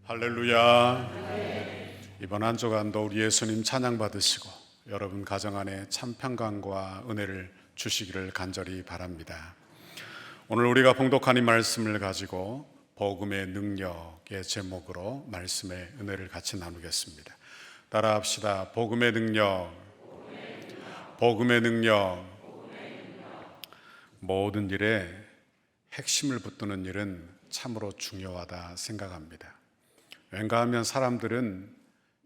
할렐루야. 이번 한 주간도 우리 예수님 찬양 받으시고 여러분 가정 안에 참 평강과 은혜를 주시기를 간절히 바랍니다. 오늘 우리가 봉독한 이 말씀을 가지고 복음의 능력의 제목으로 말씀의 은혜를 같이 나누겠습니다. 따라합시다. 복음의 능력, 복음의 능력. 모든 일에 핵심을 붙드는 일은 참으로 중요하다 생각합니다. 왠가 하면 사람들은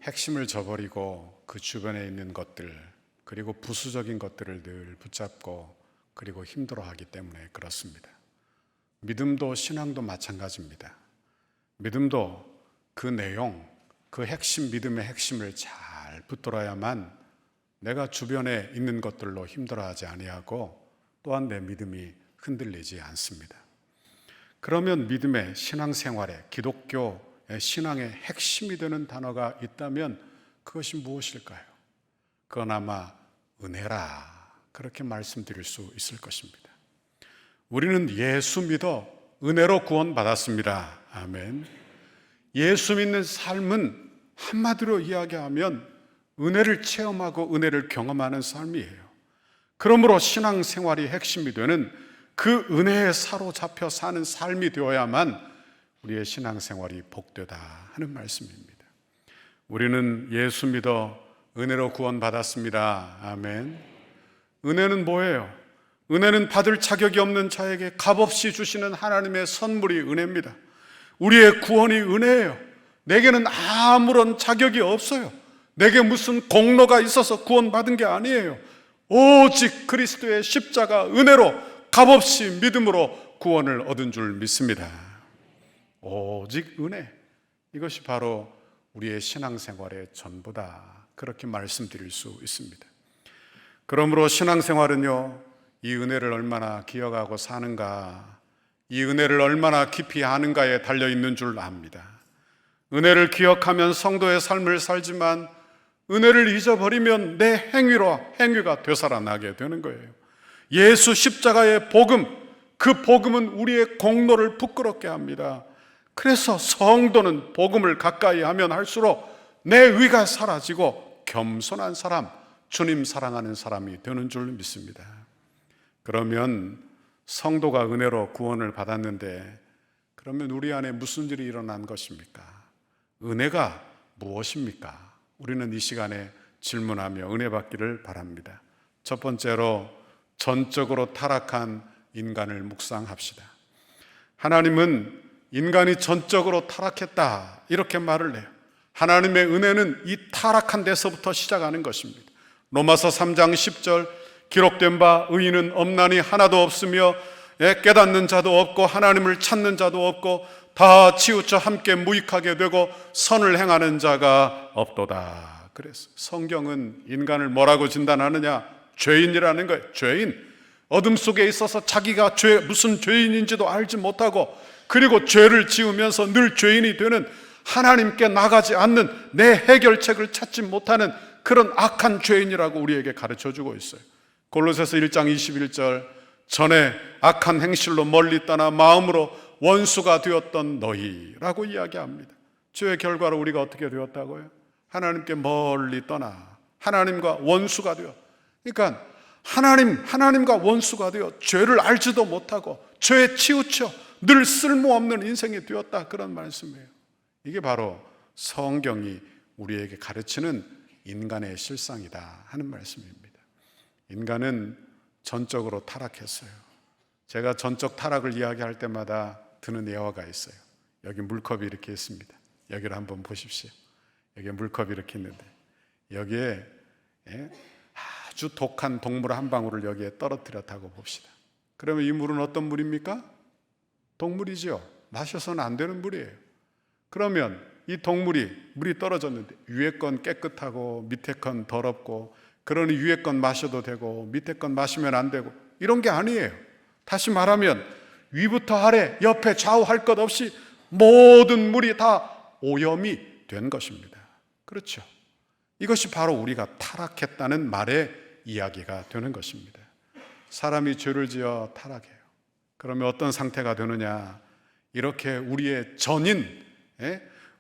핵심을 저버리고 그 주변에 있는 것들, 그리고 부수적인 것들을 늘 붙잡고 그리고 힘들어하기 때문에 그렇습니다. 믿음도 신앙도 마찬가지입니다. 믿음도 그 내용, 그 핵심, 믿음의 핵심을 잘 붙들어야만 내가 주변에 있는 것들로 힘들어하지 아니하고 또한 내 믿음이 흔들리지 않습니다. 그러면 믿음의 신앙생활에, 기독교 신앙의 핵심이 되는 단어가 있다면 그것이 무엇일까요? 그건 아마 은혜라, 그렇게 말씀드릴 수 있을 것입니다. 우리는 예수 믿어 은혜로 구원받았습니다. 아멘. 예수 믿는 삶은 한마디로 이야기하면 은혜를 체험하고 은혜를 경험하는 삶이에요. 그러므로 신앙생활이 핵심이 되는 그 은혜에 사로잡혀 사는 삶이 되어야만 우리의 신앙생활이 복되다 하는 말씀입니다. 우리는 예수 믿어 은혜로 구원받았습니다. 아멘. 은혜는 뭐예요? 은혜는 받을 자격이 없는 자에게 값없이 주시는 하나님의 선물이 은혜입니다. 우리의 구원이 은혜예요. 내게는 아무런 자격이 없어요. 내게 무슨 공로가 있어서 구원받은 게 아니에요. 오직 그리스도의 십자가 은혜로 값없이 믿음으로 구원을 얻은 줄 믿습니다. 오직 은혜, 이것이 바로 우리의 신앙생활의 전부다, 그렇게 말씀드릴 수 있습니다. 그러므로 신앙생활은요, 이 은혜를 얼마나 기억하고 사는가, 이 은혜를 얼마나 깊이 아는가에 달려있는 줄 압니다. 은혜를 기억하면 성도의 삶을 살지만 은혜를 잊어버리면 내 행위가 되살아나게 되는 거예요. 예수 십자가의 복음, 그 복음은 우리의 공로를 부끄럽게 합니다. 그래서 성도는 복음을 가까이 하면 할수록 내 의가 사라지고 겸손한 사람, 주님 사랑하는 사람이 되는 줄 믿습니다. 그러면 성도가 은혜로 구원을 받았는데 그러면 우리 안에 무슨 일이 일어난 것입니까? 은혜가 무엇입니까? 우리는 이 시간에 질문하며 은혜 받기를 바랍니다. 첫 번째로 전적으로 타락한 인간을 묵상합시다. 하나님은 인간이 전적으로 타락했다, 이렇게 말을 해요. 하나님의 은혜는 이 타락한 데서부터 시작하는 것입니다. 로마서 3장 10절, 기록된 바 의인은 없나니 하나도 없으며 깨닫는 자도 없고 하나님을 찾는 자도 없고 다 치우쳐 함께 무익하게 되고 선을 행하는 자가 없도다. 그래서 성경은 인간을 뭐라고 진단하느냐? 죄인이라는 거예요. 죄인. 어둠 속에 있어서 자기가 무슨 죄인인지도 알지 못하고, 그리고 죄를 지으면서 늘 죄인이 되는, 하나님께 나가지 않는, 내 해결책을 찾지 못하는 그런 악한 죄인이라고 우리에게 가르쳐주고 있어요. 골로새서 1장 21절, 전에 악한 행실로 멀리 떠나 마음으로 원수가 되었던 너희라고 이야기합니다. 죄의 결과로 우리가 어떻게 되었다고요? 하나님께 멀리 떠나 하나님과 원수가 되어, 그러니까 하나님과 원수가 되어 죄를 알지도 못하고 죄에 치우쳐 늘 쓸모없는 인생이 되었다, 그런 말씀이에요. 이게 바로 성경이 우리에게 가르치는 인간의 실상이다 하는 말씀입니다. 인간은 전적으로 타락했어요. 제가 전적 타락을 이야기할 때마다 드는 예화가 있어요. 여기 물컵이 이렇게 있습니다. 여기를 한번 보십시오. 여기에 물컵이 이렇게 있는데 여기에 아주 독한 동물 한 방울을 여기에 떨어뜨렸다고 봅시다. 그러면 이 물은 어떤 물입니까? 동물이죠. 마셔서는 안 되는 물이에요. 그러면 이 물이 떨어졌는데 위에 건 깨끗하고 밑에 건 더럽고, 그러니 위에 건 마셔도 되고 밑에 건 마시면 안 되고, 이런 게 아니에요. 다시 말하면 위부터 아래, 옆에 좌우 할 것 없이 모든 물이 다 오염이 된 것입니다. 그렇죠. 이것이 바로 우리가 타락했다는 말의 이야기가 되는 것입니다. 사람이 죄를 지어 타락해요. 그러면 어떤 상태가 되느냐? 이렇게 우리의 전인,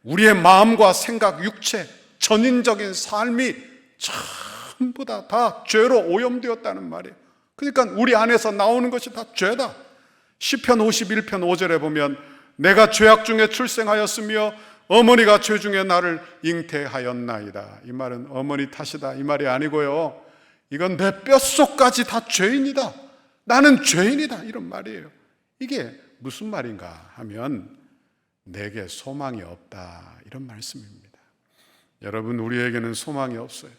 우리의 마음과 생각, 육체, 전인적인 삶이 전부 다 죄로 오염되었다는 말이에요. 그러니까 우리 안에서 나오는 것이 다 죄다. 시편 51편 5절에 보면 내가 죄악 중에 출생하였으며 어머니가 죄 중에 나를 잉태하였나이다. 이 말은 어머니 탓이다 이 말이 아니고요, 이건 내 뼛속까지 다 죄인이다, 나는 죄인이다, 이런 말이에요. 이게 무슨 말인가 하면 내게 소망이 없다, 이런 말씀입니다. 여러분, 우리에게는 소망이 없어요.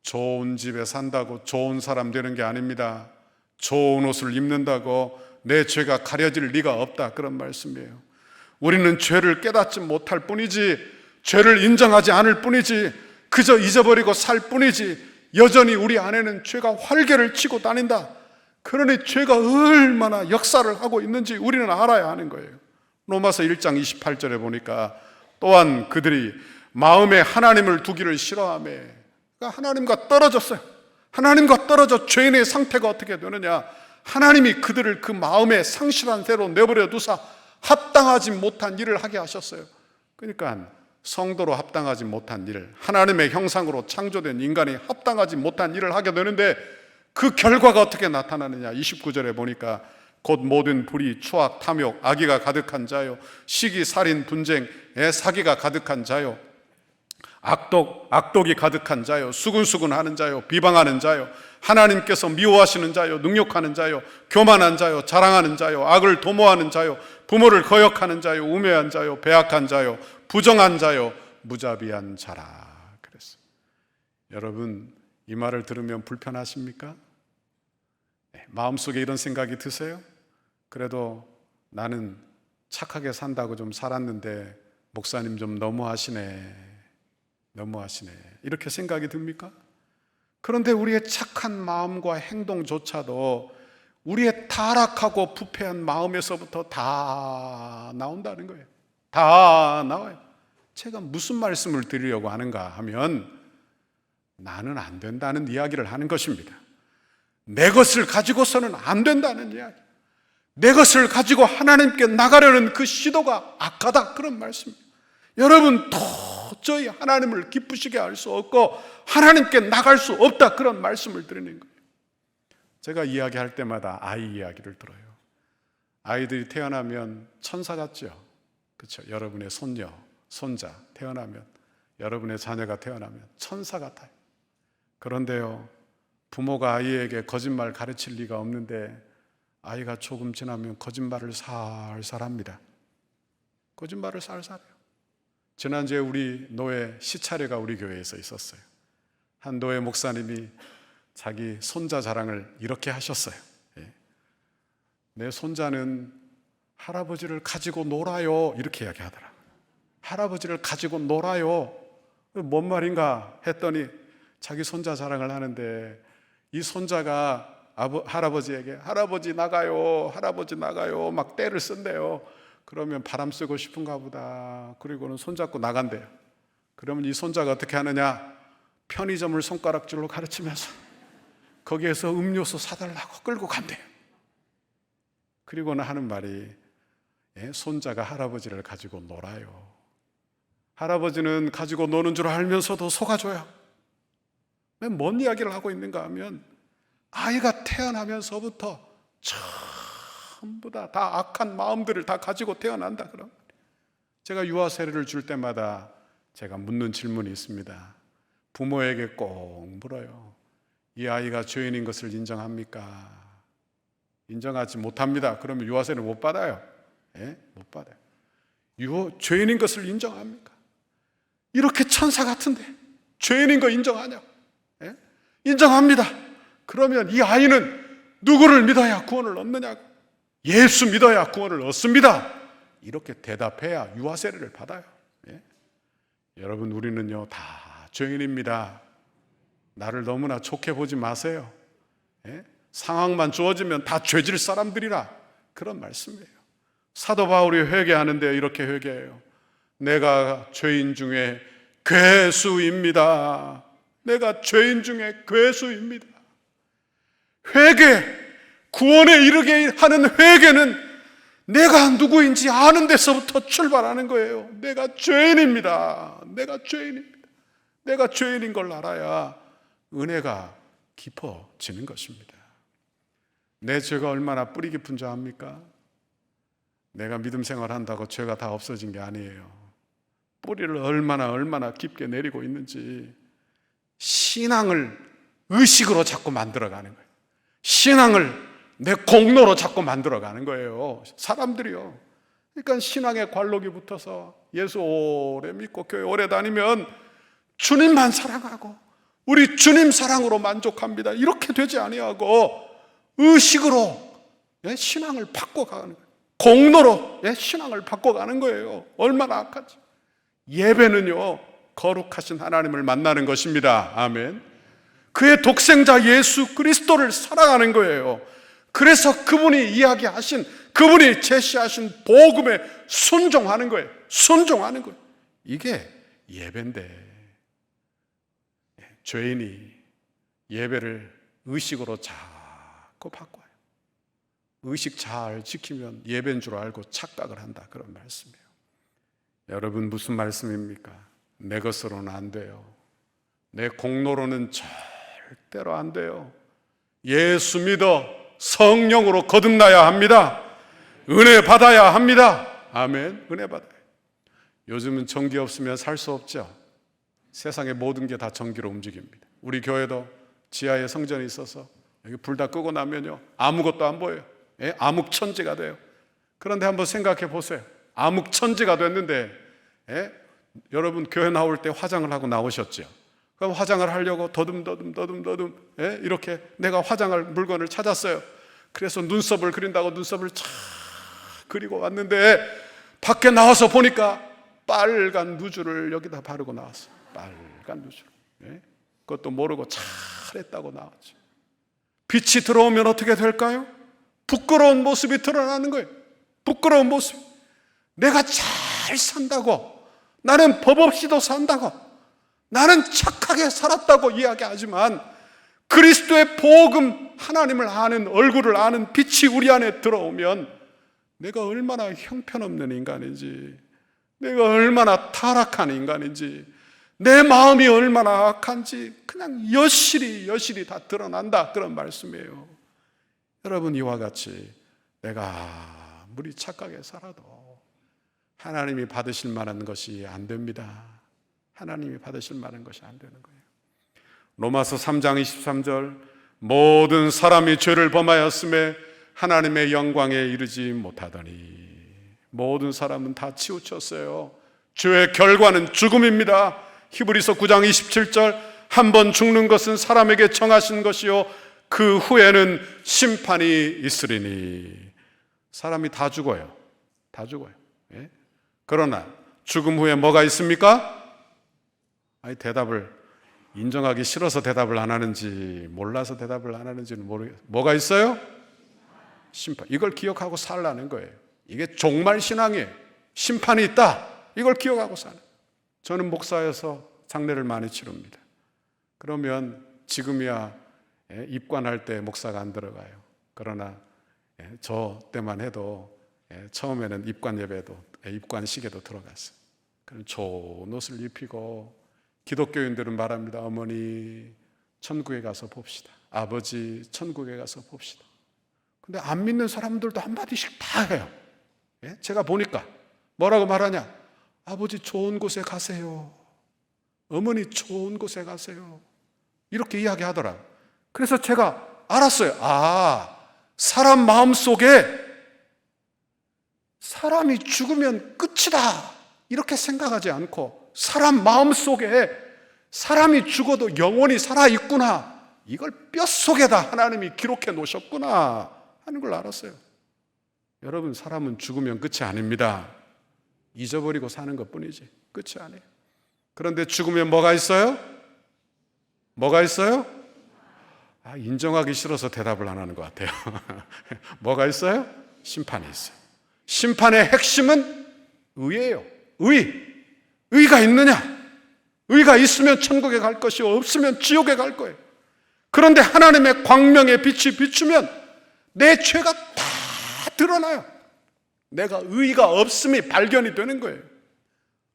좋은 집에 산다고 좋은 사람 되는 게 아닙니다. 좋은 옷을 입는다고 내 죄가 가려질 리가 없다, 그런 말씀이에요. 우리는 죄를 깨닫지 못할 뿐이지, 죄를 인정하지 않을 뿐이지, 그저 잊어버리고 살 뿐이지, 여전히 우리 안에는 죄가 활개를 치고 다닌다. 그러니 죄가 얼마나 역사를 하고 있는지 우리는 알아야 하는 거예요. 로마서 1장 28절에 보니까 또한 그들이 마음에 하나님을 두기를 싫어하며, 그러니까 하나님과 떨어졌어요. 하나님과 떨어져 죄인의 상태가 어떻게 되느냐, 하나님이 그들을 그 마음의 상실한 대로 내버려 두사 합당하지 못한 일을 하게 하셨어요. 그러니까 성도로 합당하지 못한 일, 하나님의 형상으로 창조된 인간이 합당하지 못한 일을 하게 되는데 그 결과가 어떻게 나타나느냐, 29절에 보니까 곧 모든 불의, 추악, 탐욕, 악의가 가득한 자요, 시기, 살인, 분쟁, 사기가 가득한 자요, 악독이 가득한 자요, 수근수근하는 자요, 비방하는 자요, 하나님께서 미워하시는 자요, 능욕하는 자요, 교만한 자요, 자랑하는 자요, 악을 도모하는 자요, 부모를 거역하는 자요, 우매한 자요, 배악한 자요, 부정한 자요, 무자비한 자라 그랬어요. 여러분, 이 말을 들으면 불편하십니까? 마음속에 이런 생각이 드세요? 그래도 나는 착하게 산다고 좀 살았는데 목사님 좀 너무하시네, 이렇게 생각이 듭니까? 그런데 우리의 착한 마음과 행동조차도 우리의 타락하고 부패한 마음에서부터 다 나온다는 거예요. 다 나와요. 제가 무슨 말씀을 드리려고 하는가 하면 나는 안 된다는 이야기를 하는 것입니다. 내 것을 가지고서는 안 된다는 이야기, 내 것을 가지고 하나님께 나가려는 그 시도가 악하다, 그런 말씀입니다. 여러분, 도저히 하나님을 기쁘시게 할 수 없고 하나님께 나갈 수 없다, 그런 말씀을 드리는 거예요. 제가 이야기할 때마다 아이 이야기를 들어요. 아이들이 태어나면 천사 같죠? 그렇죠? 여러분의 손녀, 손자 태어나면, 여러분의 자녀가 태어나면 천사 같아요. 그런데요, 부모가 아이에게 거짓말 가르칠 리가 없는데 아이가 조금 지나면 거짓말을 살살 합니다. 거짓말을 살살 해요. 지난주에 우리 노예 시차례가 우리 교회에서 있었어요. 한 노예 목사님이 자기 손자 자랑을 이렇게 하셨어요. 내 손자는 할아버지를 가지고 놀아요, 이렇게 이야기하더라고요. 할아버지를 가지고 놀아요. 뭔 말인가 했더니 자기 손자 자랑을 하는데 이 손자가 할아버지에게 할아버지 나가요, 할아버지 나가요 막 떼를 쓴대요. 그러면 바람 쐬고 싶은가 보다. 그리고는 손잡고 나간대요. 그러면 이 손자가 어떻게 하느냐, 편의점을 손가락질로 가르치면서 거기에서 음료수 사달라고 끌고 간대요. 그리고는 하는 말이, 손자가 할아버지를 가지고 놀아요. 할아버지는 가지고 노는 줄 알면서도 속아줘요. 왜 뭔 이야기를 하고 있는가 하면 아이가 태어나면서부터 전부 다 악한 마음들을 다 가지고 태어난다. 그럼 제가 유아 세례를 줄 때마다 제가 묻는 질문이 있습니다. 부모에게 꼭 물어요. 이 아이가 죄인인 것을 인정합니까? 인정하지 못합니다. 그러면 유아 세례를 못 받아요. 못 받아요. 죄인인 것을 인정합니까? 이렇게 천사 같은데 죄인인 거 인정하냐? 인정합니다. 그러면 이 아이는 누구를 믿어야 구원을 얻느냐고? 예수 믿어야 구원을 얻습니다. 이렇게 대답해야 유아 세례를 받아요. 여러분, 우리는요 다 죄인입니다. 나를 너무나 좋게 보지 마세요. 상황만 주어지면 다 죄질 사람들이라, 그런 말씀이에요. 사도 바울이 회개하는데 이렇게 회개해요. 내가 죄인 중에 괴수입니다. 내가 죄인 중에 괴수입니다. 회개, 구원에 이르게 하는 회개는 내가 누구인지 아는 데서부터 출발하는 거예요. 내가 죄인입니다. 내가 죄인입니다. 내가 죄인인 걸 알아야 은혜가 깊어지는 것입니다. 내 죄가 얼마나 뿌리 깊은 줄 압니까? 내가 믿음 생활한다고 죄가 다 없어진 게 아니에요. 뿌리를 얼마나 깊게 내리고 있는지 신앙을 의식으로 자꾸 만들어가는 거예요. 신앙을 내 공로로 자꾸 만들어가는 거예요. 사람들이요. 그러니까 신앙에 관록이 붙어서 예수 오래 믿고 교회 오래 다니면 주님만 사랑하고 우리 주님 사랑으로 만족합니다. 이렇게 되지 아니하고 의식으로 신앙을 바꿔가는 거예요. 공로로 신앙을 바꿔가는 거예요. 얼마나 악하지. 예배는요, 거룩하신 하나님을 만나는 것입니다. 아멘. 그의 독생자 예수 그리스도를 사랑하는 거예요. 그래서 그분이 이야기하신, 그분이 제시하신 복음에 순종하는 거예요. 순종하는 거예요. 이게 예배인데, 죄인이 예배를 의식으로 자꾸 바꿔요. 의식 잘 지키면 예배인 줄 알고 착각을 한다, 그런 말씀이에요. 여러분, 무슨 말씀입니까? 내 것으로는 안 돼요. 내 공로로는 절대로 안 돼요. 예수 믿어 성령으로 거듭나야 합니다. 은혜 받아야 합니다. 아멘. 은혜 받아요. 요즘은 전기 없으면 살 수 없죠. 세상의 모든 게 다 전기로 움직입니다. 우리 교회도 지하에 성전이 있어서 여기 불 다 끄고 나면요, 아무것도 안 보여요. 암흑천지가 돼요. 그런데 한번 생각해 보세요. 암흑천지가 됐는데, 여러분 교회 나올 때 화장을 하고 나오셨죠? 그럼 화장을 하려고 더듬 이렇게 내가 화장할 물건을 찾았어요. 그래서 눈썹을 그린다고 눈썹을 쫙 그리고 왔는데 밖에 나와서 보니까 빨간 누주를 여기다 바르고 나왔어요. 빨간 누주를. 그것도 모르고 잘했다고 나왔죠. 빛이 들어오면 어떻게 될까요? 부끄러운 모습이 드러나는 거예요. 부끄러운 모습. 내가 잘 산다고, 나는 법 없이도 산다고, 나는 착하게 살았다고 이야기하지만 그리스도의 복음, 하나님을 아는, 얼굴을 아는 빛이 우리 안에 들어오면 내가 얼마나 형편없는 인간인지, 내가 얼마나 타락한 인간인지, 내 마음이 얼마나 악한지 그냥 여실히 다 드러난다, 그런 말씀이에요. 여러분, 이와 같이 내가 아무리 착하게 살아도 하나님이 받으실 만한 것이 안 됩니다. 하나님이 받으실 만한 것이 안 되는 거예요. 로마서 3장 23절, 모든 사람이 죄를 범하였음에 하나님의 영광에 이르지 못하더니. 모든 사람은 다 치우쳤어요. 죄의 결과는 죽음입니다. 히브리서 9장 27절, 한 번 죽는 것은 사람에게 정하신 것이요 그 후에는 심판이 있으리니. 사람이 다 죽어요. 다 죽어요. 그러나 죽음 후에 뭐가 있습니까? 아니, 대답을 인정하기 싫어서 대답을 안 하는지 몰라서 대답을 안 하는지는 모르겠어요. 뭐가 있어요? 심판. 이걸 기억하고 살라는 거예요. 이게 종말 신앙이에요. 심판이 있다, 이걸 기억하고 사는. 저는 목사여서 장례를 많이 치릅니다. 그러면 지금이야 입관할 때 목사가 안 들어가요. 그러나 저 때만 해도 처음에는 입관 예배도, 입관식에도 들어갔어요. 그럼 좋은 옷을 입히고, 기독교인들은 말합니다. 어머니 천국에 가서 봅시다. 아버지 천국에 가서 봅시다. 근데 안 믿는 사람들도 한마디씩 다 해요. 제가 보니까 뭐라고 말하냐? 아버지 좋은 곳에 가세요. 어머니 좋은 곳에 가세요. 이렇게 이야기하더라고요. 그래서 제가 알았어요. 아, 사람 마음속에 사람이 죽으면 끝이다 이렇게 생각하지 않고, 사람 마음속에 사람이 죽어도 영원히 살아있구나, 이걸 뼛속에다 하나님이 기록해 놓으셨구나 하는 걸 알았어요. 여러분, 사람은 죽으면 끝이 아닙니다. 잊어버리고 사는 것뿐이지 끝이 아니에요. 그런데 죽으면 뭐가 있어요? 뭐가 있어요? 인정하기 싫어서 대답을 안 하는 것 같아요. 뭐가 있어요? 심판이 있어요. 심판의 핵심은 의예요. 의가 있느냐? 의가 있으면 천국에 갈 것이요, 없으면 지옥에 갈 거예요. 그런데 하나님의 광명의 빛이 비추면 내 죄가 다 드러나요. 내가 의의가 없음이 발견이 되는 거예요.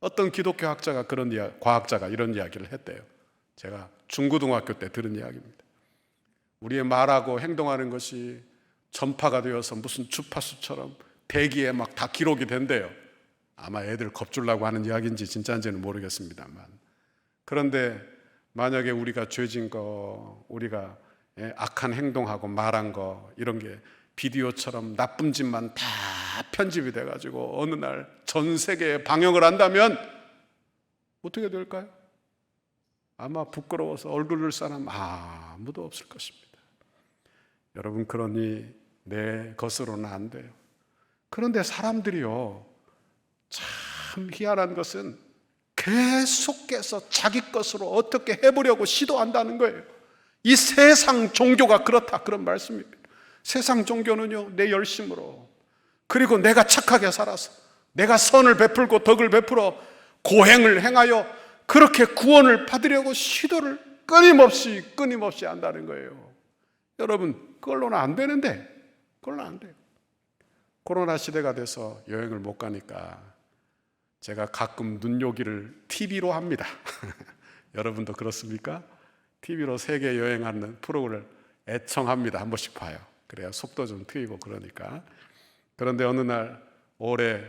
어떤 기독교 학자가 과학자가 이런 이야기를 했대요. 제가 중고등학교 때 들은 이야기입니다. 우리의 말하고 행동하는 것이 전파가 되어서 무슨 주파수처럼 대기에 막 다 기록이 된대요. 아마 애들 겁주려고 하는 이야기인지 진짜인지는 모르겠습니다만, 그런데 만약에 우리가 죄진 거, 우리가 악한 행동하고 말한 거, 이런 게 비디오처럼 나쁜 짓만 다 편집이 돼가지고 어느 날 전 세계에 방영을 한다면 어떻게 될까요? 아마 부끄러워서 얼굴 들 사람 아무도 없을 것입니다. 여러분, 그러니 내 것으로는 안 돼요. 그런데 사람들이요, 참 희한한 것은 계속해서 자기 것으로 어떻게 해보려고 시도한다는 거예요. 이 세상 종교가 그렇다, 그런 말씀입니다. 세상 종교는요, 내 열심으로, 그리고 내가 착하게 살아서, 내가 선을 베풀고 덕을 베풀어 고행을 행하여 그렇게 구원을 받으려고 시도를 끊임없이 한다는 거예요. 여러분, 그걸로는 안 되는데, 그걸로는 안 돼요. 코로나 시대가 돼서 여행을 못 가니까 제가 가끔 눈요기를 TV로 합니다. 여러분도 그렇습니까? TV로 세계 여행하는 프로그램을 애청합니다. 한 번씩 봐요. 그래야 속도 좀 트이고 그러니까. 그런데 어느 날 올해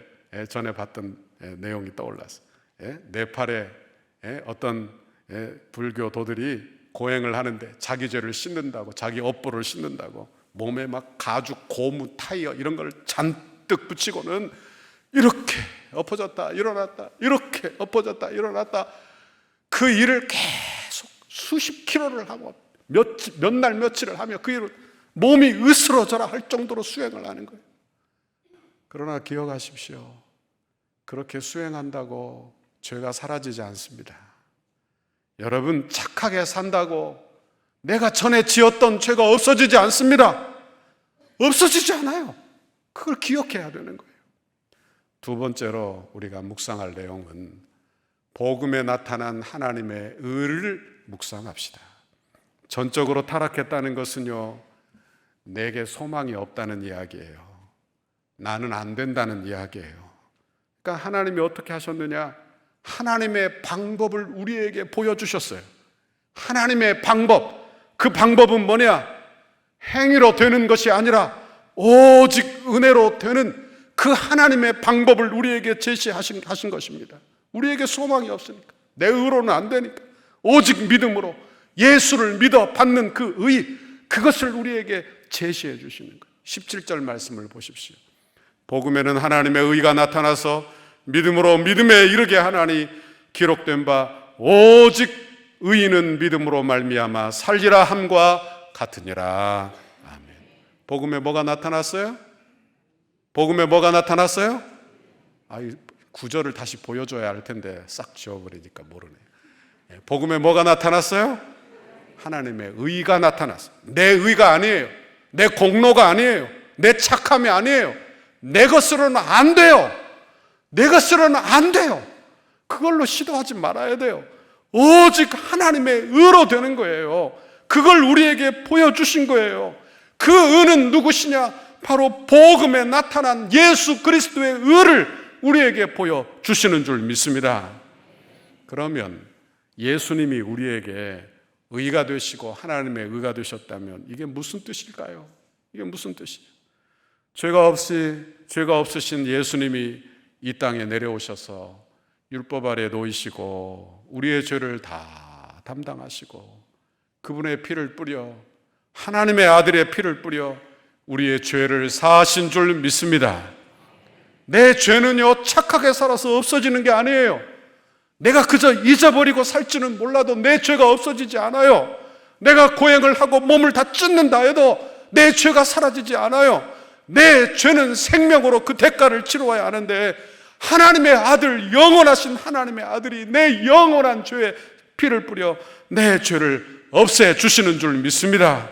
전에 봤던 내용이 떠올랐어요. 네팔에 어떤 불교도들이 고행을 하는데 자기 죄를 씻는다고, 자기 업보를 씻는다고 몸에 막 가죽, 고무, 타이어 이런 걸 잔뜩 붙이고는 이렇게 엎어졌다 일어났다, 이렇게 엎어졌다 일어났다, 그 일을 계속 수십 킬로를 하고 몇 날 며칠을 하며 그 일을 몸이 으스러져라 할 정도로 수행을 하는 거예요. 그러나 기억하십시오. 그렇게 수행한다고 죄가 사라지지 않습니다. 여러분, 착하게 산다고 내가 전에 지었던 죄가 없어지지 않습니다. 없어지지 않아요. 그걸 기억해야 되는 거예요. 두 번째로 우리가 묵상할 내용은 복음에 나타난 하나님의 의를 묵상합시다. 전적으로 타락했다는 것은요, 내게 소망이 없다는 이야기예요. 나는 안 된다는 이야기예요. 그러니까 하나님이 어떻게 하셨느냐? 하나님의 방법을 우리에게 보여주셨어요. 하나님의 방법, 그 방법은 뭐냐? 행위로 되는 것이 아니라 오직 은혜로 되는 그 하나님의 방법을 우리에게 제시하신 것입니다. 우리에게 소망이 없으니까, 내 의로는 안 되니까 오직 믿음으로 예수를 믿어 받는 그 의, 그것을 우리에게 제시해 주시는 거예요. 17절 말씀을 보십시오. 복음에는 하나님의 의가 나타나서 믿음으로 믿음에 이르게 하나니 기록된 바 오직 의인은 믿음으로 말미암아 살리라 함과 같으니라. 아멘. 복음에 뭐가 나타났어요? 복음에 뭐가 나타났어요? 구절을 다시 보여줘야 할 텐데 싹 지워버리니까 모르네요. 복음에 뭐가 나타났어요? 하나님의 의가 나타났어요. 내 의가 아니에요. 내 공로가 아니에요. 내 착함이 아니에요. 내 것으로는 안 돼요. 내 것으로는 안 돼요. 그걸로 시도하지 말아야 돼요. 오직 하나님의 의로 되는 거예요. 그걸 우리에게 보여주신 거예요. 그 의는 누구시냐? 바로 복음에 나타난 예수 그리스도의 의를 우리에게 보여주시는 줄 믿습니다. 그러면 예수님이 우리에게 의가 되시고 하나님의 의가 되셨다면 이게 무슨 뜻일까요? 이게 무슨 뜻이에요? 죄가 없으신 예수님이 이 땅에 내려오셔서 율법 아래 놓이시고 우리의 죄를 다 담당하시고 그분의 피를 뿌려, 하나님의 아들의 피를 뿌려 우리의 죄를 사하신 줄 믿습니다. 내 죄는요, 착하게 살아서 없어지는 게 아니에요. 내가 그저 잊어버리고 살지는 몰라도 내 죄가 없어지지 않아요. 내가 고행을 하고 몸을 다 찢는다 해도 내 죄가 사라지지 않아요. 내 죄는 생명으로 그 대가를 치러야 하는데 하나님의 아들, 영원하신 하나님의 아들이 내 영원한 죄에 피를 뿌려 내 죄를 없애주시는 줄 믿습니다.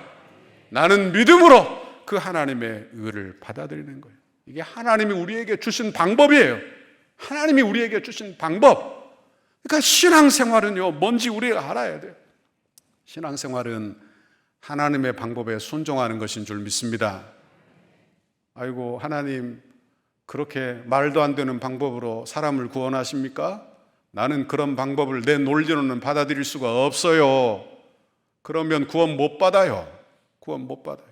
나는 믿음으로 그 하나님의 의를 받아들이는 거예요. 이게 하나님이 우리에게 주신 방법이에요. 하나님이 우리에게 주신 방법. 그러니까 신앙생활은요, 뭔지 우리가 알아야 돼요. 신앙생활은 하나님의 방법에 순종하는 것인 줄 믿습니다. 아이고, 하나님, 그렇게 말도 안 되는 방법으로 사람을 구원하십니까? 나는 그런 방법을 내 논리로는 받아들일 수가 없어요. 그러면 구원 못 받아요. 구원 못 받아요.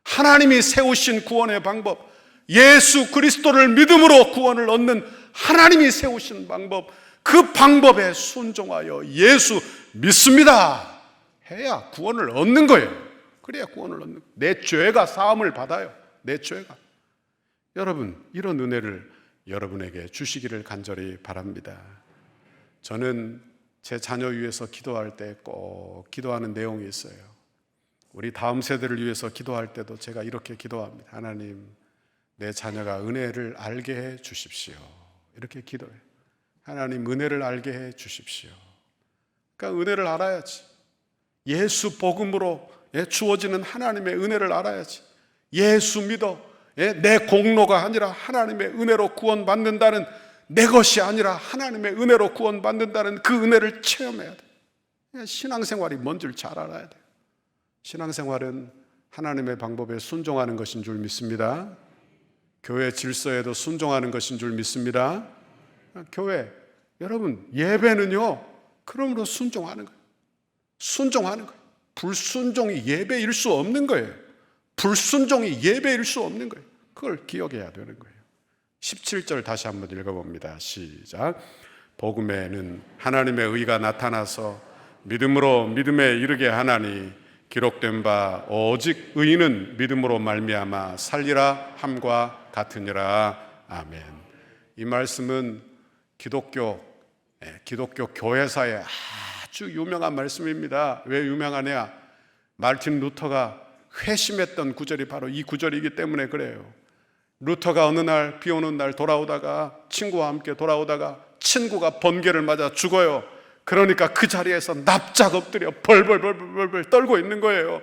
하나님이 세우신 구원의 방법, 예수 그리스도를 믿음으로 구원을 얻는 하나님이 세우신 방법, 그 방법에 순종하여 예수 믿습니다 해야 구원을 얻는 거예요. 그래야 구원을 얻는 거예요. 내 죄가 사함을 받아요. 내 죄가. 여러분, 이런 은혜를 여러분에게 주시기를 간절히 바랍니다. 저는 제 자녀 위해서 기도할 때 꼭 기도하는 내용이 있어요. 우리 다음 세대를 위해서 기도할 때도 제가 이렇게 기도합니다. 하나님, 내 자녀가 은혜를 알게 해 주십시오. 이렇게 기도해요. 하나님, 은혜를 알게 해 주십시오. 그러니까 은혜를 알아야지. 예수 복음으로 주어지는 하나님의 은혜를 알아야지. 예수 믿어. 내 공로가 아니라 하나님의 은혜로 구원받는다는, 내 것이 아니라 하나님의 은혜로 구원받는다는 그 은혜를 체험해야 돼. 신앙생활이 뭔 줄 잘 알아야 돼. 신앙생활은 하나님의 방법에 순종하는 것인 줄 믿습니다. 교회 질서에도 순종하는 것인 줄 믿습니다. 교회, 여러분, 예배는요, 그러므로 순종하는 거예요. 순종하는 거예요. 불순종이 예배일 수 없는 거예요. 불순종이 예배일 수 없는 거예요. 그걸 기억해야 되는 거예요. 17절 다시 한번 읽어봅니다. 시작. 복음에는 하나님의 의가 나타나서 믿음으로 믿음에 이르게 하나니 기록된 바 오직 의인은 믿음으로 말미암아 살리라 함과 같으니라. 아멘. 이 말씀은 기독교 교회사의 아주 유명한 말씀입니다. 왜 유명하냐? 마르틴 루터가 회심했던 구절이 바로 이 구절이기 때문에 그래요. 루터가 어느 날 비 오는 날 돌아오다가 친구와 함께 돌아오다가 친구가 번개를 맞아 죽어요. 그러니까 그 자리에서 납작 엎드려 벌벌 떨고 있는 거예요.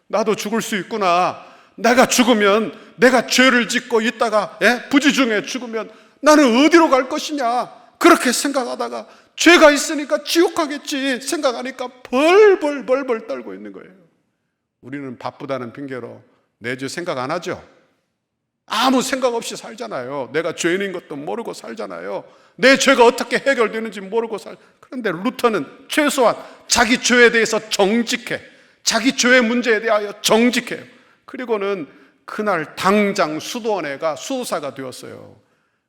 나도 죽을 수 있구나. 내가 죽으면, 내가 죄를 짓고 있다가 부지중에 죽으면 나는 어디로 갈 것이냐, 그렇게 생각하다가 죄가 있으니까 지옥 가겠지 생각하니까 벌벌 떨고 있는 거예요. 우리는 바쁘다는 핑계로 내 죄 생각 안 하죠. 아무 생각 없이 살잖아요. 내가 죄인인 것도 모르고 살잖아요. 내 죄가 어떻게 해결되는지 모르고 그런데 루터는 최소한 자기 죄에 대해서 정직해. 자기 죄의 문제에 대하여 정직해요. 그리고는 그날 당장 수도원에 가 수도사가 되었어요.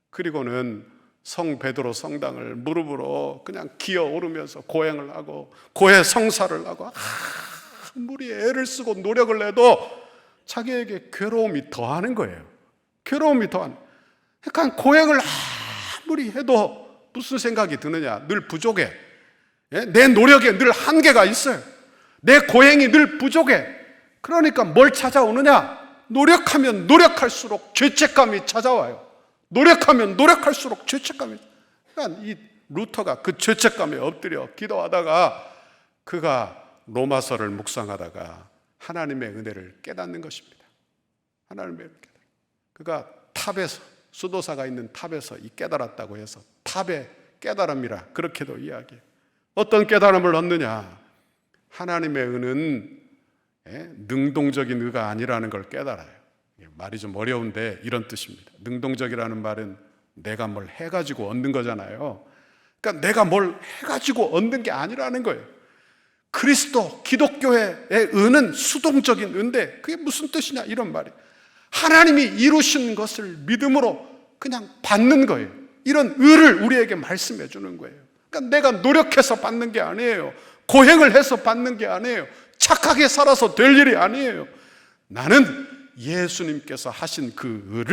그리고는 성 베드로 성당을 무릎으로 그냥 기어오르면서 고행을 하고 고해 성사를 하고 아무리 애를 쓰고 노력을 해도 자기에게 괴로움이 더하는 거예요. 괴로움이 더한. 그러니까 고행을 아무리 해도 무슨 생각이 드느냐? 늘 부족해. 내 노력에 늘 한계가 있어요. 내 고행이 늘 부족해. 그러니까 뭘 찾아오느냐? 노력하면 노력할수록 죄책감이 찾아와요. 노력하면 노력할수록 죄책감이. 그러니까 이 루터가 그 죄책감에 엎드려 기도하다가 그가 로마서를 묵상하다가 하나님의 은혜를 깨닫는 것입니다. 하나님의 은혜를 깨닫는. 그가 탑에서, 수도사가 있는 탑에서 이 깨달았다고 해서 탑의 깨달음이라 그렇게도 이야기해요. 어떤 깨달음을 얻느냐? 하나님의 은은 능동적인 의가 아니라는 걸 깨달아요. 말이 좀 어려운데 이런 뜻입니다. 능동적이라는 말은 내가 뭘 해가지고 얻는 거잖아요. 그러니까 내가 뭘 해가지고 얻는 게 아니라는 거예요. 그리스도, 기독교의 은은 수동적인 은데 그게 무슨 뜻이냐 이런 말이. 하나님이 이루신 것을 믿음으로 그냥 받는 거예요. 이런 의를 우리에게 말씀해 주는 거예요. 그러니까 내가 노력해서 받는 게 아니에요. 고행을 해서 받는 게 아니에요. 착하게 살아서 될 일이 아니에요. 나는 예수님께서 하신 그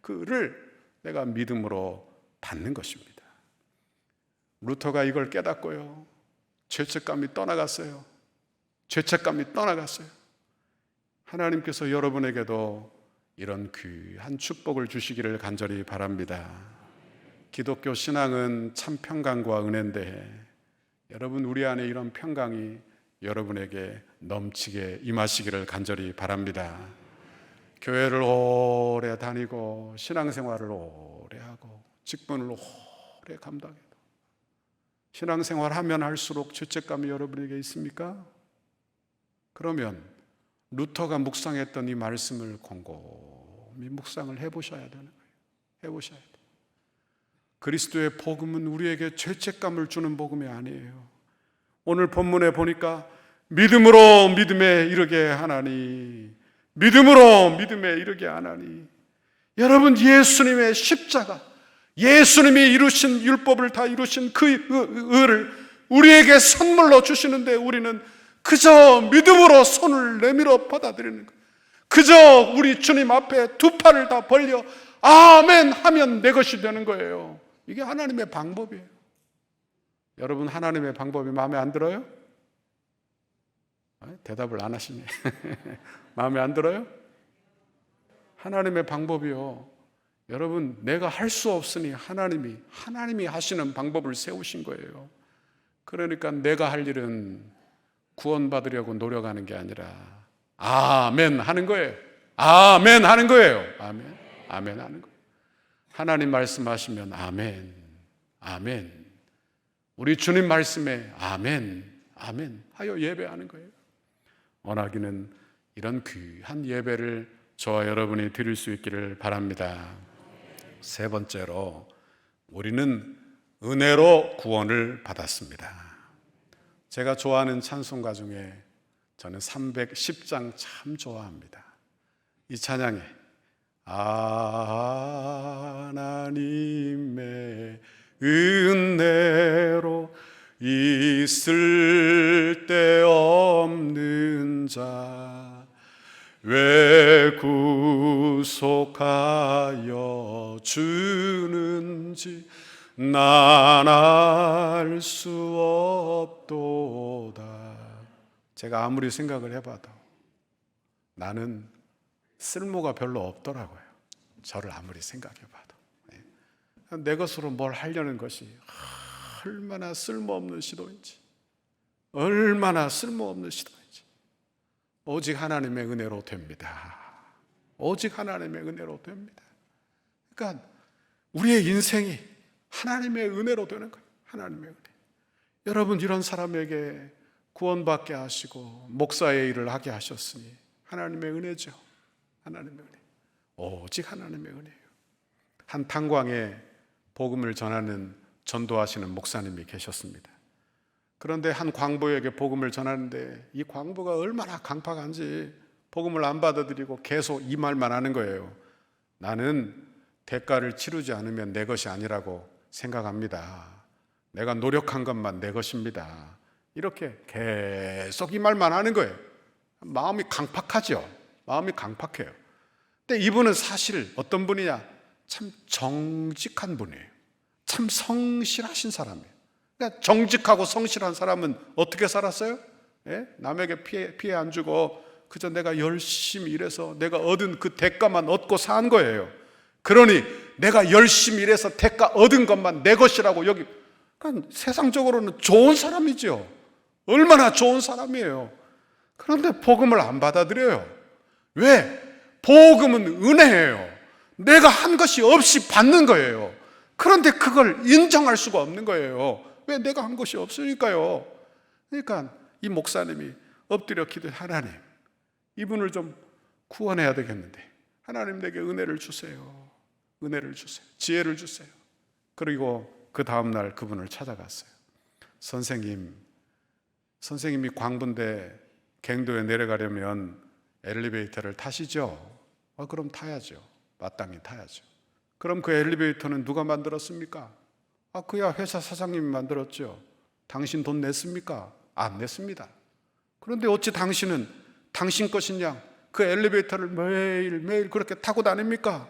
의를 내가 믿음으로 받는 것입니다. 루터가 이걸 깨닫고요, 죄책감이 떠나갔어요. 죄책감이 떠나갔어요. 하나님께서 여러분에게도 이런 귀한 축복을 주시기를 간절히 바랍니다. 기독교 신앙은 참 평강과 은혜인데 여러분, 우리 안에 이런 평강이 여러분에게 넘치게 임하시기를 간절히 바랍니다. 교회를 오래 다니고 신앙생활을 오래 하고 직분을 오래 감당해도 신앙생활 하면 할수록 죄책감이 여러분에게 있습니까? 그러면 루터가 묵상했던 이 말씀을 곰곰이 묵상을 해보셔야 되는 거예요. 해보셔야 돼요. 그리스도의 복음은 우리에게 죄책감을 주는 복음이 아니에요. 오늘 본문에 보니까 믿음으로 믿음에 이르게 하나니, 믿음으로 믿음에 이르게 하나니. 여러분, 예수님의 십자가, 예수님이 이루신 율법을 다 이루신 그 의를 우리에게 선물로 주시는데 우리는 그저 믿음으로 손을 내밀어 받아들이는 거예요. 그저 우리 주님 앞에 두 팔을 다 벌려 아멘 하면 내 것이 되는 거예요. 이게 하나님의 방법이에요. 여러분, 하나님의 방법이 마음에 안 들어요? 대답을 안 하시네. 마음에 안 들어요? 하나님의 방법이요. 여러분, 내가 할 수 없으니 하나님이 하시는 방법을 세우신 거예요. 그러니까 내가 할 일은 구원받으려고 노력하는 게 아니라 아멘 하는 거예요. 아멘 하는 거예요. 아멘. 아멘 하는 거예요. 하나님 말씀하시면 아멘. 아멘. 우리 주님 말씀에 아멘. 아멘 하여 예배하는 거예요. 원하기는 이런 귀한 예배를 저와 여러분이 드릴 수 있기를 바랍니다. 세 번째로, 우리는 은혜로 구원을 받았습니다. 제가 좋아하는 찬송가 중에 저는 310장 참 좋아합니다. 이 찬양에 하나님의 은혜로 있을 데 없는 자 왜 구속하여 주는지 난 알 수 없도다. 제가 아무리 생각을 해봐도 나는 쓸모가 별로 없더라고요. 저를 아무리 생각해봐도 내 것으로 뭘 하려는 것이 얼마나 쓸모없는 시도인지, 얼마나 쓸모없는 시도인지. 오직 하나님의 은혜로 됩니다. 오직 하나님의 은혜로 됩니다. 그러니까 우리의 인생이 하나님의 은혜로 되는 거예요. 하나님의 은혜. 여러분, 이런 사람에게 구원받게 하시고 목사의 일을 하게 하셨으니 하나님의 은혜죠. 하나님의 은혜. 오직 하나님의 은혜예요. 한 탄광에 복음을 전하는 전도하시는 목사님이 계셨습니다. 그런데 한 광부에게 복음을 전하는데 이 광부가 얼마나 강팍한지 복음을 안 받아들이고 계속 이 말만 하는 거예요. 나는 대가를 치르지 않으면 내 것이 아니라고 생각합니다. 내가 노력한 것만 내 것입니다. 이렇게 계속 이 말만 하는 거예요. 마음이 강팍하죠. 마음이 강팍해요. 근데 이분은 사실 어떤 분이냐? 참 정직한 분이에요. 참 성실하신 사람이에요. 그러니까 정직하고 성실한 사람은 어떻게 살았어요? 예? 남에게 피해 안 주고 그저 내가 열심히 일해서 내가 얻은 그 대가만 얻고 산 거예요. 그러니 내가 열심히 일해서 대가 얻은 것만 내 것이라고 여기, 그러니까 세상적으로는 좋은 사람이죠. 얼마나 좋은 사람이에요. 그런데 복음을 안 받아들여요. 왜? 복음은 은혜예요. 내가 한 것이 없이 받는 거예요. 그런데 그걸 인정할 수가 없는 거예요. 왜? 내가 한 것이 없으니까요. 그러니까 이 목사님이 엎드려 기도해, 하나님, 이분을 좀 구원해야 되겠는데 하나님 내게 은혜를 주세요. 은혜를 주세요. 지혜를 주세요. 그리고 그 다음날 그분을 찾아갔어요. 선생님이 광부인데 갱도에 내려가려면 엘리베이터를 타시죠? 그럼 타야죠. 마땅히 타야죠. 그럼 그 엘리베이터는 누가 만들었습니까? 그야 회사 사장님이 만들었죠. 당신 돈 냈습니까? 안 냈습니다. 그런데 어찌 당신은 당신 것이냐? 그 엘리베이터를 매일매일 그렇게 타고 다닙니까?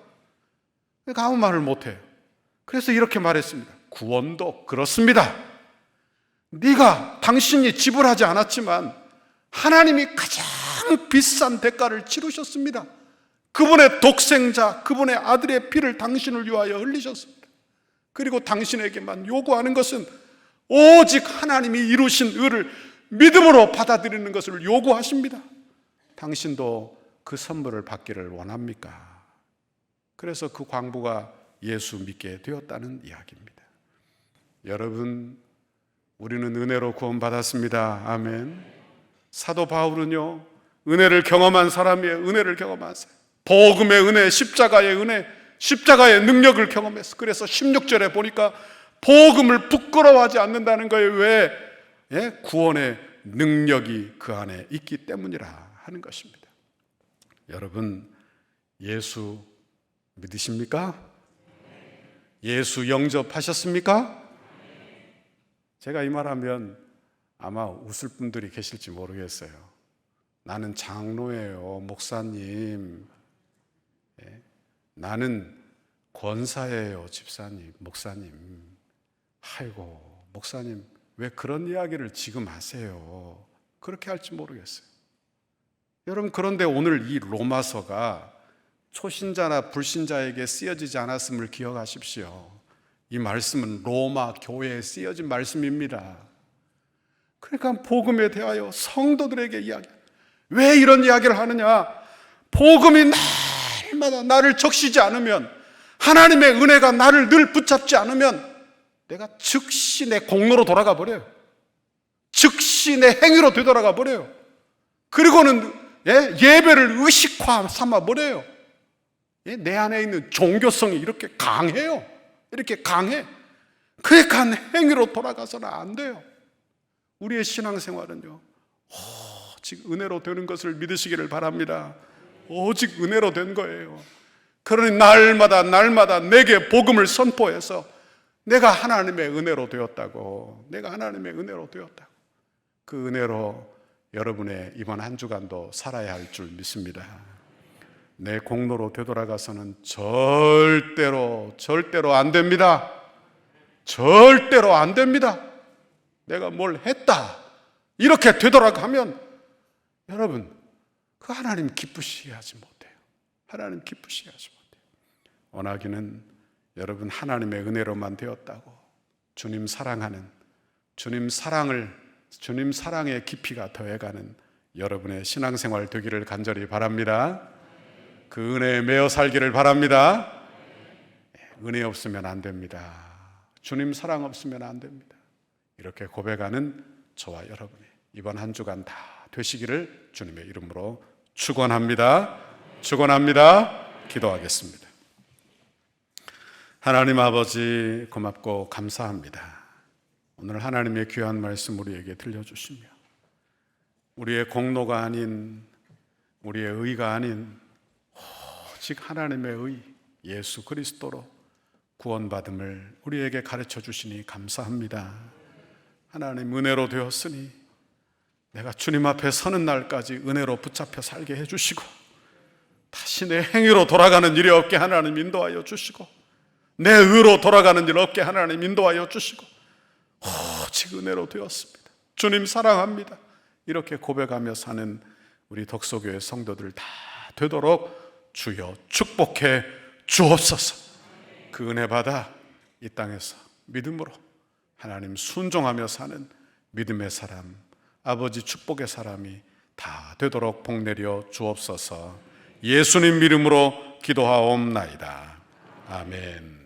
그러니까 아무 말을 못해요. 그래서 이렇게 말했습니다. 구원도 그렇습니다. 당신이 지불하지 않았지만 하나님이 가장 비싼 대가를 치르셨습니다. 그분의 독생자, 그분의 아들의 피를 당신을 위하여 흘리셨습니다. 그리고 당신에게만 요구하는 것은 오직 하나님이 이루신 의를 믿음으로 받아들이는 것을 요구하십니다. 당신도 그 선물을 받기를 원합니까? 그래서 그 광부가 예수 믿게 되었다는 이야기입니다. 여러분, 우리는 은혜로 구원받았습니다. 아멘. 사도 바울은요, 은혜를 경험한 사람이에요. 은혜를 경험한 사람. 복음의 은혜, 십자가의 은혜, 십자가의 능력을 경험했어. 그래서 16절에 보니까 복음을 부끄러워하지 않는다는 거예요. 왜? 예? 구원의 능력이 그 안에 있기 때문이라 하는 것입니다. 여러분, 예수 믿으십니까? 예수 영접하셨습니까? 제가 이 말하면 아마 웃을 분들이 계실지 모르겠어요. 나는 장로예요, 목사님. 예? 나는 권사예요, 집사님, 목사님. 아이고, 목사님 왜 그런 이야기를 지금 하세요? 그렇게 할지 모르겠어요. 여러분, 그런데 오늘 이 로마서가 초신자나 불신자에게 쓰여지지 않았음을 기억하십시오. 이 말씀은 로마 교회에 쓰여진 말씀입니다. 그러니까 복음에 대하여 성도들에게 이야기. 왜 이런 이야기를 하느냐? 복음이 날마다 나를 적시지 않으면, 하나님의 은혜가 나를 늘 붙잡지 않으면 내가 즉시 내 공로로 돌아가 버려요. 즉시 내 행위로 되돌아가 버려요. 그리고는 예배를 의식화 삼아 버려요. 내 안에 있는 종교성이 이렇게 강해요. 이렇게 강해. 그러니까 행위로 돌아가서는 안 돼요. 우리의 신앙생활은요, 오직 은혜로 되는 것을 믿으시기를 바랍니다. 오직 은혜로 된 거예요. 그러니 날마다 내게 복음을 선포해서 내가 하나님의 은혜로 되었다고, 내가 하나님의 은혜로 되었다고, 그 은혜로 여러분의 이번 한 주간도 살아야 할 줄 믿습니다. 내 공로로 되돌아가서는 절대로 안 됩니다. 절대로 안 됩니다. 내가 뭘 했다 이렇게 되돌아가면 여러분, 그 하나님 기쁘시게 하지 못해요. 하나님 기쁘시게 하지 못해요. 원하기는 여러분 하나님의 은혜로만 되었다고, 주님 사랑하는, 주님 사랑의 깊이가 더해가는 여러분의 신앙생활 되기를 간절히 바랍니다. 그 은혜에 매여 살기를 바랍니다. 은혜 없으면 안 됩니다. 주님 사랑 없으면 안 됩니다. 이렇게 고백하는 저와 여러분이 이번 한 주간 다 되시기를 주님의 이름으로 축원합니다. 기도하겠습니다. 하나님 아버지, 고맙고 감사합니다. 오늘 하나님의 귀한 말씀 우리에게 들려주시며 우리의 공로가 아닌, 우리의 의가 아닌 오직 하나님의 의 예수 그리스도로 구원받음을 우리에게 가르쳐 주시니 감사합니다. 하나님, 은혜로 되었으니 내가 주님 앞에 서는 날까지 은혜로 붙잡혀 살게 해주시고, 다시 내 행위로 돌아가는 일이 없게 하나님 인도하여 주시고, 내 의로 돌아가는 일 없게 하나님 인도하여 주시고, 오직 은혜로 되었습니다. 주님 사랑합니다. 이렇게 고백하며 사는 우리 덕소교회 성도들 다 되도록 주여 축복해 주옵소서. 그 은혜 받아 이 땅에서 믿음으로 하나님 순종하며 사는 믿음의 사람, 아버지 축복의 사람이 다 되도록 복 내려 주옵소서. 예수님 이름으로 기도하옵나이다. 아멘.